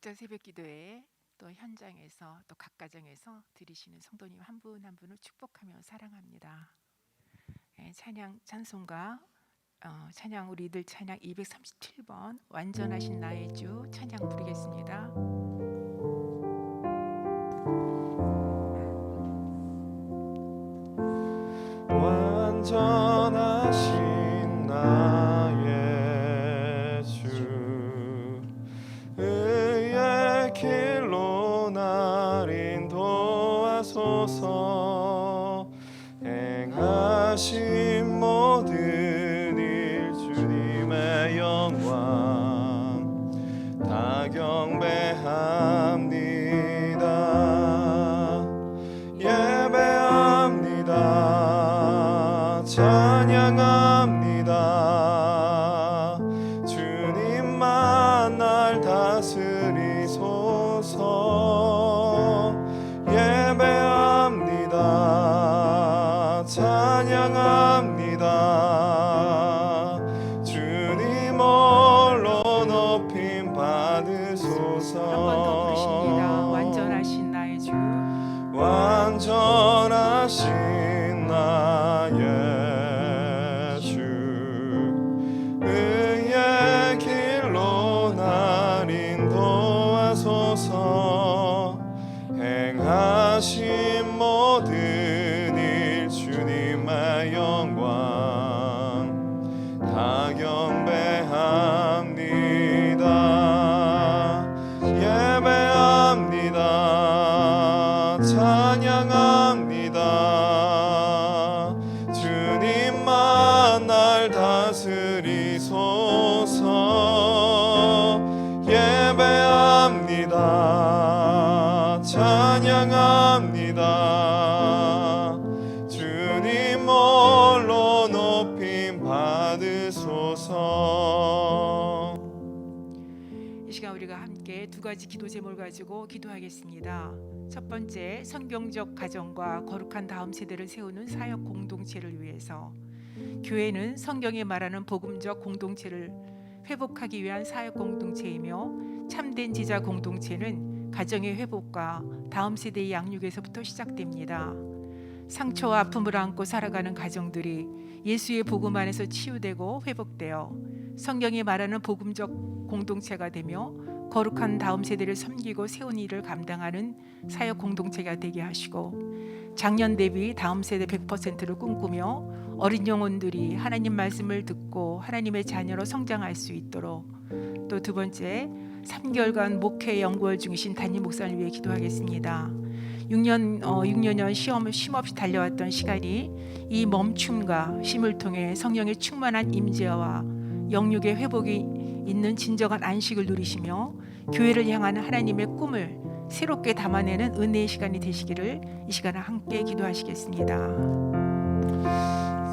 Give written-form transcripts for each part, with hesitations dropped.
각자 새벽 기도에 또 현장에서 또 각 가정에서 드리시는 성도님 한 분 한 분을 축복하며 사랑합니다. 찬양 찬송가 찬양 우리들 찬양 237번 완전하신 나의 주 찬양 부르겠습니다. 완전하신 나의 주 의의 길로 날 인도하소서. 행하신 모든 일 주님의 영광 다 경배합니다. 예배합니다. 찬양합니다. 주님만 날 다스리소서. 예배합니다. 찬양합니다. 주님 홀로 높임 받으소서. 한 번 더 부르십니다. 완전하신 나의 주 완전하신 나의 주 의의 길로 날 인도하소서. 행하신 모든 일 주님의 영광 다 경배합니다. 예배합니다. 찬양합니다. 주님만 날 다스리소서. 예배합니다. 찬양합니다. 주님 홀로 높임 받으소서. 이 시간 우리가 함께 두 가지 기도 제목을 가지고 기도하겠습니다. 첫 번째, 성경적 가정과 거룩한 다음 세대를 세우는 사역 공동체를 위해서. 교회는 성경에 말하는 복음적 공동체를 회복하기 위한 사역 공동체이며, 참된 제자 공동체는 가정의 회복과 다음 세대의 양육에서부터 시작됩니다. 상처와 아픔을 안고 살아가는 가정들이 예수의 복음 안에서 치유되고 회복되어 성경이 말하는 복음적 공동체가 되며 거룩한 다음 세대를 섬기고 세운 일을 감당하는 사역 공동체가 되게 하시고, 작년 대비 다음 세대 100%를 꿈꾸며 어린 영혼들이 하나님 말씀을 듣고 하나님의 자녀로 성장할 수 있도록. 또 두 번째, 3개월간 목회 연구월 중이신 담임 목사를 위해 기도하겠습니다. 6년 쉼 없이 달려왔던 시간이 이 멈춤과 쉼을 통해 성령의 충만한 임재와 영육의 회복이 있는 진정한 안식을 누리시며 교회를 향한 하나님의 꿈을 새롭게 담아내는 은혜의 시간이 되시기를 이 시간에 함께 기도하시겠습니다.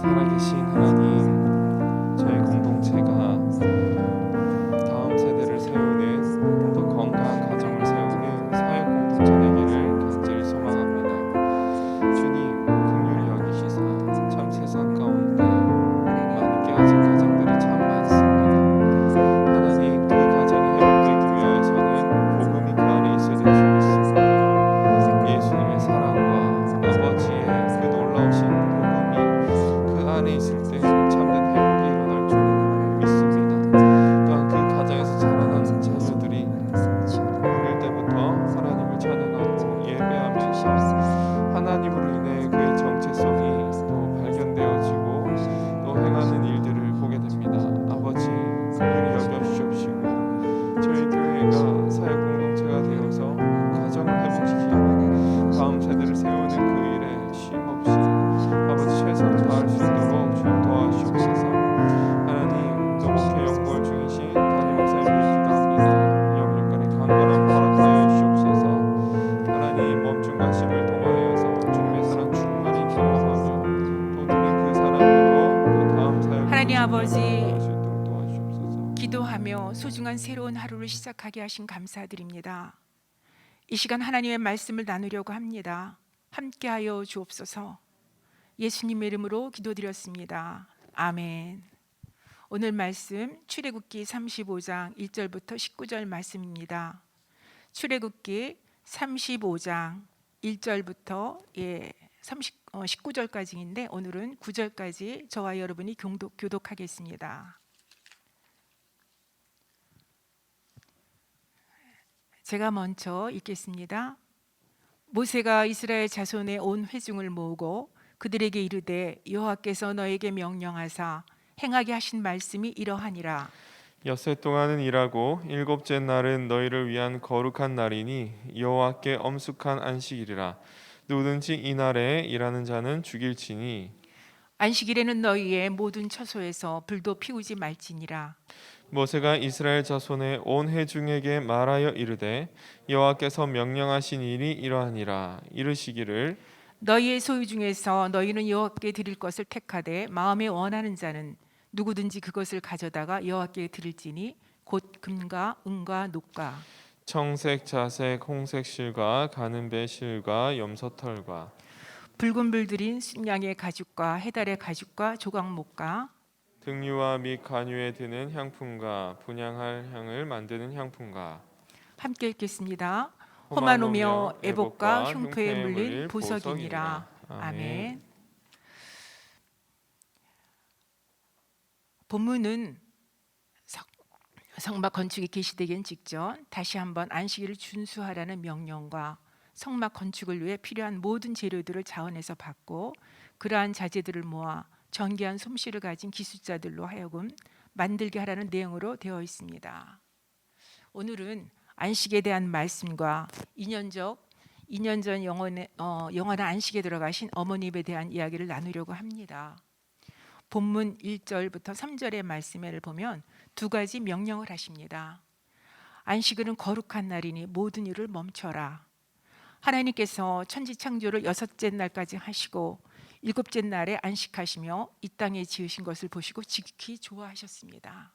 살아계신 하나님, 저희 공동체가 다음 세대를 세우는 또 건강한 가정을 세우는 사역 공동체 되기를 간절히 소망합니다. 주님, 긍휼히 여기시사 참 세상 가운데 많이 깨어진 가정들이 참 많습니다. 하나님, 그 가정이 회복되기 위해서는 복음이 그 안에 있어야 될 줄 믿습니다. 예수님의 사랑과 아버지의 그 놀라우신 복음이 그 안에 있을 때 참된 회복이 일어날 줄 믿습니다. 또한 그 가정에서 자라나는 자녀들이 어릴 때부터 하나님을 찬양하고 예배하면서 하나님으로 인해 그의 정체성이 또 발견되어지고 또 행하는 일들을 보게 됩니다. 아버지, 긍휼히 여겨주시옵시고 저희 교회가 사역 공동체가 되어서 가정을 회복시키고 다음 세대를 세우는 그 일에 쉼없이 아버지 최선을 다할 수 있도록 주님 도와주시옵소서. 하나님, 또 목회 연구월 중이신 담임 목사님 위해 기도합니다. 영육간의 강건함 허락하여 주시옵소서. 하나님, 멈춤과 쉼을 통하여서 주님의 사랑 충만히 경험하며 또 드린 그 사랑으로 또 다음 사역 하나님 아버지, 할 수 있도록 도와주시옵소서. 기도하며 소중한 새로운 하루를 시작하게 하신 감사드립니다. 이 시간 하나님의 말씀을 나누려고 합니다. 함께하여 주옵소서. 예수님의 이름으로 기도드렸습니다. 아멘. 오늘 말씀 출애굽기 35장 1절부터 19절 말씀입니다. 출애굽기 35장 1절부터 19절까지인데 오늘은 9절까지 저와 여러분이 교독하겠습니다. 제가 먼저 읽겠습니다. 모세가 이스라엘 자손의 온 회중을 모으고 그들에게 이르되 여호와께서 너에게 명령하사 행하게 하신 말씀이 이러하니라. 엿새 동안은 일하고 일곱째 날은 너희를 위한 거룩한 날이니 여호와께 엄숙한 안식일이라. 누구든지 이 날에 일하는 자는 죽일지니 안식일에는 너희의 모든 처소에서 불도 피우지 말지니라. 모세가 이스라엘 자손의 온 회중에게 말하여 이르되 여호와께서 명령하신 일이 이러하니라. 이르시기를 너희의 소유 중에서 너희는 여호와께 드릴 것을 택하되 마음에 원하는 자는 누구든지 그것을 가져다가 여호와께 드릴지니 곧 금과 은과 녹과 청색, 자색, 홍색 실과 가는 배 실과 염소털과 붉은 불들인 순양의 가죽과 해달의 가죽과 조각목과 등유와 및 간유에 드는 향품과 분향할 향을 만드는 향품과 함께 읽겠습니다. 호마노며 애복과 흉표에 물린 보석이니라. 아멘. 본문은 성막 건축이 개시되기 직전 다시 한번 안식일을 준수하라는 명령과 성막 건축을 위해 필요한 모든 재료들을 자원에서 받고 그러한 자재들을 모아 정교한 솜씨를 가진 기술자들로 하여금 만들게 하라는 내용으로 되어 있습니다. 오늘은 안식에 대한 말씀과 2년 전 영원한 안식에 들어가신 어머님에 대한 이야기를 나누려고 합니다. 본문 1절부터 3절의 말씀을 보면 두 가지 명령을 하십니다. 안식일은 거룩한 날이니 모든 일을 멈춰라. 하나님께서 천지 창조를 6째 날까지 하시고 7째 날에 안식하시며 이 땅에 지으신 것을 보시고 지극히 좋아하셨습니다.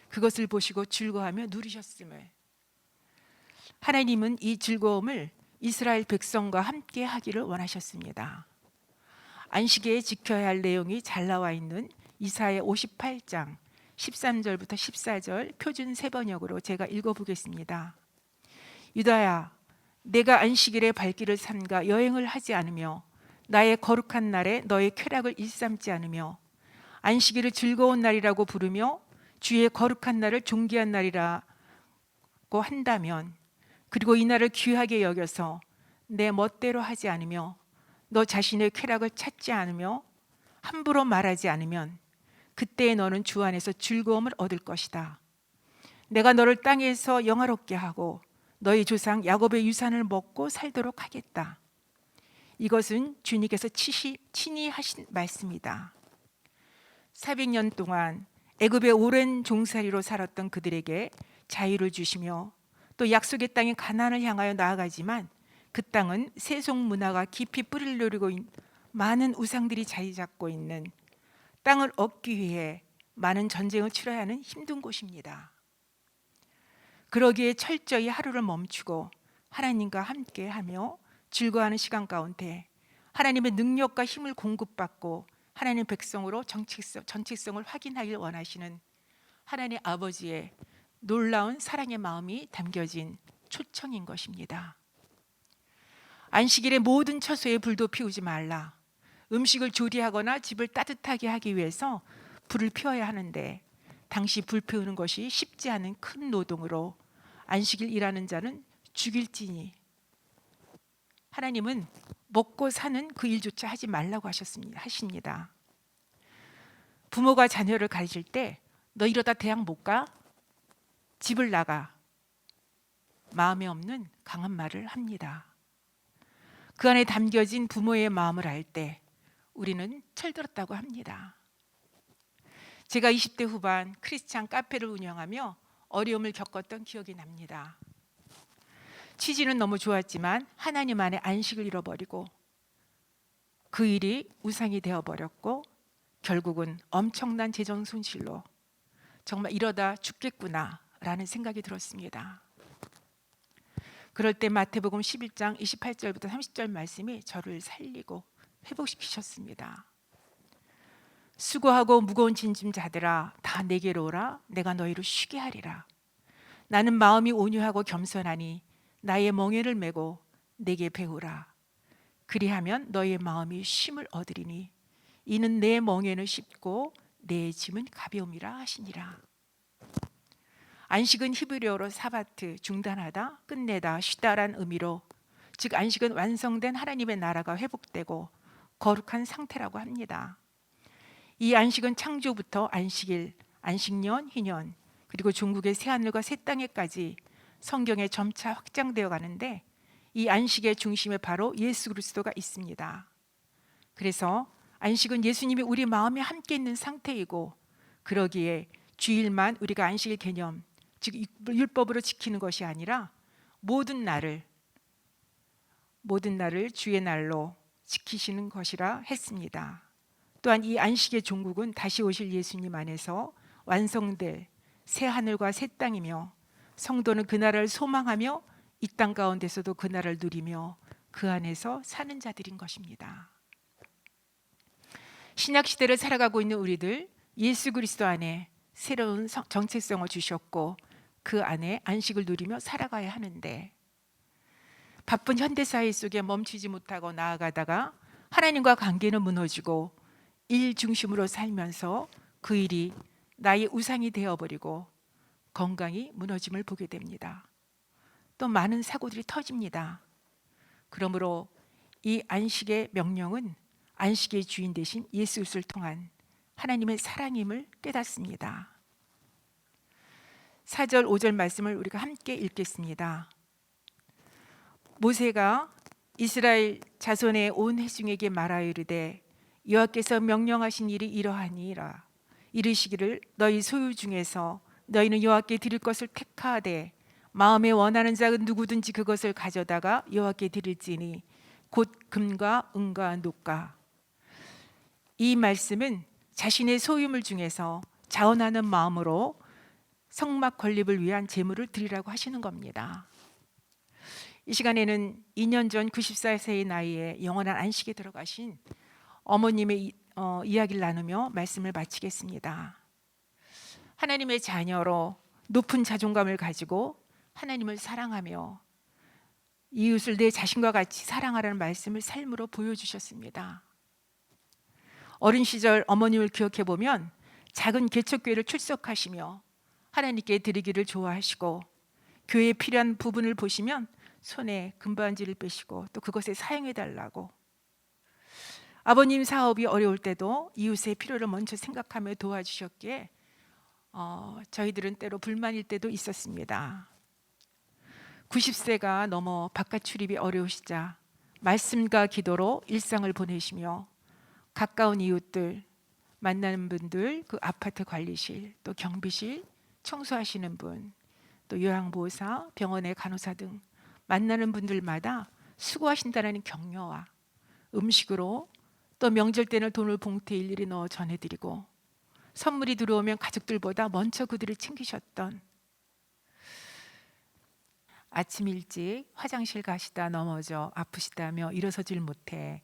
그것을 보시고 즐거워하며 누리셨음을, 하나님은 이 즐거움을 이스라엘 백성과 함께 하기를 원하셨습니다. 안식일에 지켜야 할 내용이 잘 나와 있는 이사야 58장 13절부터 14절 표준 세번역으로 제가 읽어보겠습니다. 유다야, 내가 안식일에 발길을 삼가 여행을 하지 않으며 나의 거룩한 날에 너의 쾌락을 일삼지 않으며 안식일을 즐거운 날이라고 부르며 주의 거룩한 날을 존귀한 날이라고 한다면, 그리고 이 날을 귀하게 여겨서 내 멋대로 하지 않으며 너 자신의 쾌락을 찾지 않으며 함부로 말하지 않으면 그때 너는 주 안에서 즐거움을 얻을 것이다. 내가 너를 땅에서 영화롭게 하고 너희 조상 야곱의 유산을 먹고 살도록 하겠다. 이것은 주님께서 친히 하신 말씀이다. 400년 동안 애굽의 오랜 종살이로 살았던 그들에게 자유를 주시며 또 약속의 땅인 가나안을 향하여 나아가지만 그 땅은 세속 문화가 깊이 뿌리를 내리고 많은 우상들이 자리 잡고 있는 땅을 얻기 위해 많은 전쟁을 치러야 하는 힘든 곳입니다. 그러기에 철저히 하루를 멈추고 하나님과 함께하며 즐거워하는 시간 가운데 하나님의 능력과 힘을 공급받고 하나님 백성으로 정체성을 확인하길 원하시는 하나님 아버지의 놀라운 사랑의 마음이 담겨진 초청인 것입니다. 안식일에 모든 처소에 불도 피우지 말라. 음식을 조리하거나 집을 따뜻하게 하기 위해서 불을 피워야 하는데 당시 불 피우는 것이 쉽지 않은 큰 노동으로 안식일 일하는 자는 죽일지니 하나님은 먹고 사는 그 일조차 하지 말라고 하십니다. 부모가 자녀를 가르칠 때 너 이러다 대학 못 가? 집을 나가. 마음에 없는 강한 말을 합니다. 그 안에 담겨진 부모의 마음을 알 때 우리는 철들었다고 합니다. 제가 20대 후반 크리스찬 카페를 운영하며 어려움을 겪었던 기억이 납니다. 취지는 너무 좋았지만 하나님 안에 안식을 잃어버리고 그 일이 우상이 되어버렸고 결국은 엄청난 재정 손실로 정말 이러다 죽겠구나 라는 생각이 들었습니다. 그럴 때 마태복음 11장 28절부터 30절 말씀이 저를 살리고 회복시키셨습니다. 수고하고 무거운 짐진 자들아 다 내게로 오라. 내가 너희를 쉬게 하리라. 나는 마음이 온유하고 겸손하니 나의 멍에를 메고 내게 배우라. 그리하면 너의 마음이 쉼을 얻으리니 이는 내 멍에는 쉽고 내 짐은 가벼움이라 하시니라. 안식은 히브리어로 사바트, 중단하다, 끝내다, 쉬다란 의미로, 즉 안식은 완성된 하나님의 나라가 회복되고 거룩한 상태라고 합니다. 이 안식은 창조부터 안식일, 안식년, 희년, 그리고 종국의 새하늘과 새 땅에까지 성경에 점차 확장되어 가는데, 이 안식의 중심에 바로 예수 그리스도가 있습니다. 그래서 안식은 예수님이 우리 마음에 함께 있는 상태이고, 그러기에 주일만 우리가 안식일 개념, 즉 율법으로 지키는 것이 아니라 모든 날을 주의 날로 지키시는 것이라 했습니다. 또한 이 안식의 종국은 다시 오실 예수님 안에서 완성될 새 하늘과 새 땅이며, 성도는 그 나라를 소망하며 이 땅 가운데서도 그 나라를 누리며 그 안에서 사는 자들인 것입니다. 신약 시대를 살아가고 있는 우리들, 예수 그리스도 안에 새로운 정체성을 주셨고 그 안에 안식을 누리며 살아가야 하는데, 바쁜 현대사회 속에 멈추지 못하고 나아가다가 하나님과 관계는 무너지고 일 중심으로 살면서 그 일이 나의 우상이 되어버리고 건강이 무너짐을 보게 됩니다. 또 많은 사고들이 터집니다. 그러므로 이 안식의 명령은 안식의 주인 되신 예수 그리스도를 통한 하나님의 사랑임을 깨닫습니다. 4절 5절 말씀을 우리가 함께 읽겠습니다. 모세가 이스라엘 자손의 온 회중에게 말하여 이르되 여호와께서 명령하신 일이 이러하니라. 이르시기를 너희 소유 중에서 너희는 여호와께 드릴 것을 택하되 마음에 원하는 자는 누구든지 그것을 가져다가 여호와께 드릴지니 곧 금과 은과 녹과. 이 말씀은 자신의 소유물 중에서 자원하는 마음으로 성막 건립을 위한 제물을 드리라고 하시는 겁니다. 이 시간에는 2년 전 94세의 나이에 영원한 안식에 들어가신 어머님의 이야기를 나누며 말씀을 마치겠습니다. 하나님의 자녀로 높은 자존감을 가지고 하나님을 사랑하며 이웃을 내 자신과 같이 사랑하라는 말씀을 삶으로 보여주셨습니다. 어린 시절 어머님을 기억해 보면 작은 개척교회를 출석하시며 하나님께 드리기를 좋아하시고, 교회에 필요한 부분을 보시면 손에 금반지를 빼시고 또 그것에 사용해 달라고, 아버님 사업이 어려울 때도 이웃의 필요를 먼저 생각하며 도와주셨기에 저희들은 때로 불만일 때도 있었습니다. 90세가 넘어 바깥 출입이 어려우시자 말씀과 기도로 일상을 보내시며 가까운 이웃들, 만나는 분들, 그 아파트 관리실, 또 경비실 청소하시는 분, 또 요양보호사, 병원의 간호사 등 만나는 분들마다 수고하신다는 격려와 음식으로, 또 명절 때는 돈을 봉투에 일일이 넣어 전해드리고, 선물이 들어오면 가족들보다 먼저 그들을 챙기셨던, 아침 일찍 화장실 가시다 넘어져 아프시다며 일어서질 못해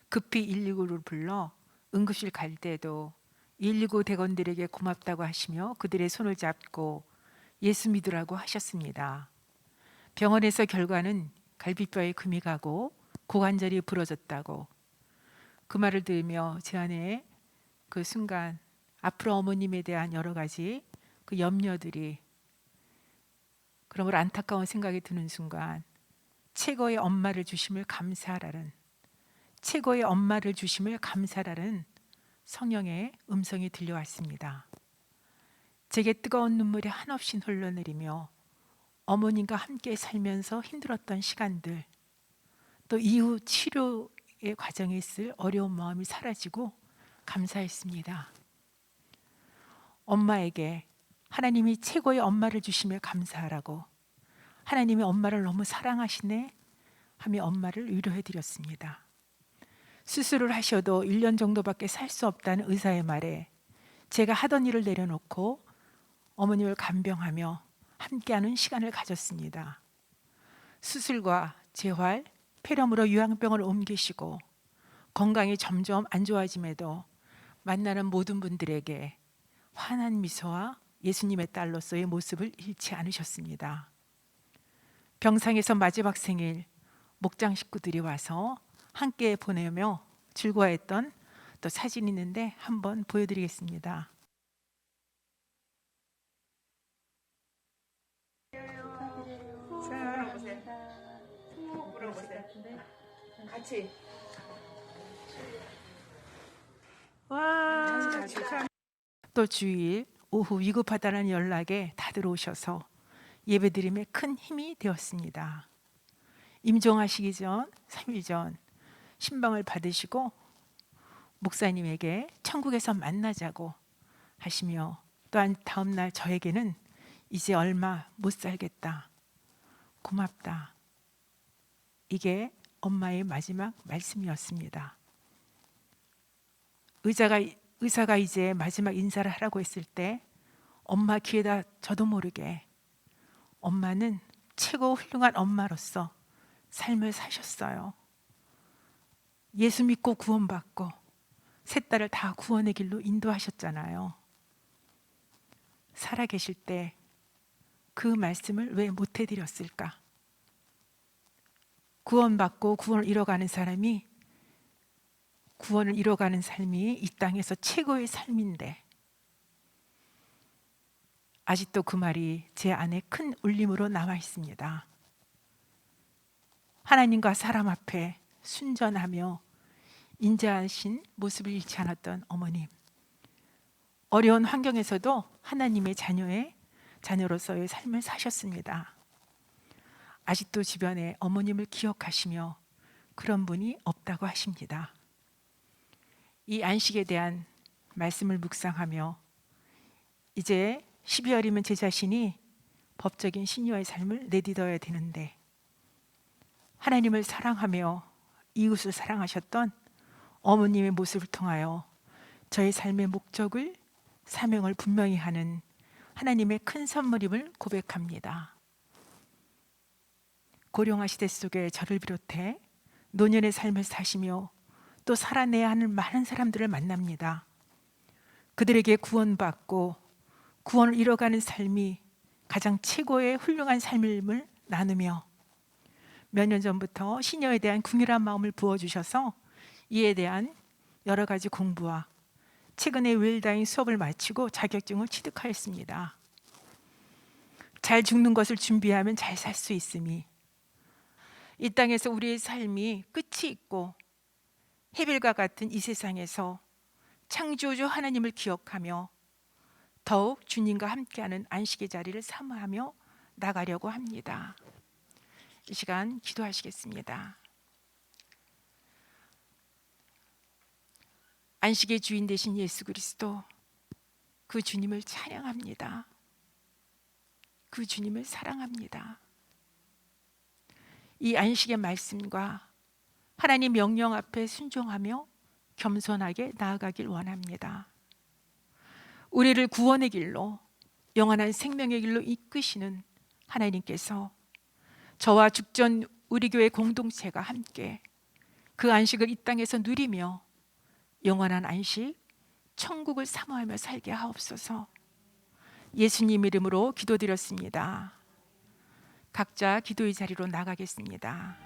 급히 119를 불러 응급실 갈 때도 119 대원들에게 고맙다고 하시며 그들의 손을 잡고 예수 믿으라고 하셨습니다. 병원에서 결과는 갈비뼈에 금이 가고 고관절이 부러졌다고. 그 말을 들으며 제 안에 그 순간 앞으로 어머님에 대한 여러 가지 그 염려들이, 그러므로 안타까운 생각이 드는 순간 최고의 엄마를 주심을 감사하라는, 최고의 엄마를 주심을 감사하라는 성령의 음성이 들려왔습니다. 제게 뜨거운 눈물이 한없이 흘러내리며 어머님과 함께 살면서 힘들었던 시간들, 또 이후 치료의 과정에 있을 어려운 마음이 사라지고 감사했습니다. 엄마에게 하나님이 최고의 엄마를 주심에 감사하라고, 하나님이 엄마를 너무 사랑하시네 하며 엄마를 위로해드렸습니다. 수술을 하셔도 1년 정도밖에 살 수 없다는 의사의 말에 제가 하던 일을 내려놓고 어머님을 간병하며 함께하는 시간을 가졌습니다. 수술과 재활, 폐렴으로 요양병원을 옮기시고 건강이 점점 안 좋아짐에도 만나는 모든 분들에게 환한 미소와 예수님의 딸로서의 모습을 잃지 않으셨습니다. 병상에서 마지막 생일 목장 식구들이 와서 함께 보내며 즐거워했던 또 사진이 있는데 한번 보여드리겠습니다. 같이. 와. 또 주일 오후 위급하다는 연락에 다들 오셔서 예배드림에 큰 힘이 되었습니다. 임종하시기 전 3일 전 신방을 받으시고 목사님에게 천국에서 만나자고 하시며 또한 다음 날 저에게는 이제 얼마 못 살겠다. 고맙다. 이게 엄마의 마지막 말씀이었습니다. 의사가 이제 마지막 인사를 하라고 했을 때 엄마 귀에다 저도 모르게 엄마는 최고 훌륭한 엄마로서 삶을 사셨어요. 예수 믿고 구원받고 세 딸을 다 구원의 길로 인도하셨잖아요. 살아계실 때 그 말씀을 왜 못 해드렸을까? 구원받고 구원을 이뤄가는 삶이 이 땅에서 최고의 삶인데 아직도 그 말이 제 안에 큰 울림으로 남아 있습니다. 하나님과 사람 앞에 순전하며 인자하신 모습을 잃지 않았던 어머님, 어려운 환경에서도 하나님의 자녀로서의 삶을 사셨습니다. 아직도 주변에 어머님을 기억하시며 그런 분이 없다고 하십니다. 이 안식에 대한 말씀을 묵상하며 이제 12월이면 제 자신이 법적인 시니어의 삶을 내딛어야 되는데 하나님을 사랑하며 이웃을 사랑하셨던 어머님의 모습을 통하여 저의 삶의 목적을 사명을 분명히 하는 하나님의 큰 선물임을 고백합니다. 고령화 시대 속에 저를 비롯해 노년의 삶을 사시며 또 살아내야 하는 많은 사람들을 만납니다. 그들에게 구원받고 구원을 이뤄가는 삶이 가장 최고의 훌륭한 삶임을 나누며 몇 년 전부터 시녀에 대한 궁일한 마음을 부어주셔서 이에 대한 여러 가지 공부와 최근에 웰다잉 수업을 마치고 자격증을 취득하였습니다. 잘 죽는 것을 준비하면 잘 살 수 있으니 이 땅에서 우리의 삶이 끝이 있고 헤벨과 같은 이 세상에서 창조주 하나님을 기억하며 더욱 주님과 함께하는 안식의 자리를 사모하며 나가려고 합니다. 이 시간 기도하시겠습니다. 안식의 주인 되신 예수 그리스도, 그 주님을 찬양합니다. 그 주님을 사랑합니다. 이 안식의 말씀과 하나님 명령 앞에 순종하며 겸손하게 나아가길 원합니다. 우리를 구원의 길로, 영원한 생명의 길로 이끄시는 하나님께서 저와 죽전 우리 교회 공동체가 함께 그 안식을 이 땅에서 누리며 영원한 안식, 천국을 사모하며 살게 하옵소서. 예수님 이름으로 기도드렸습니다. 각자 기도의 자리로 나가겠습니다.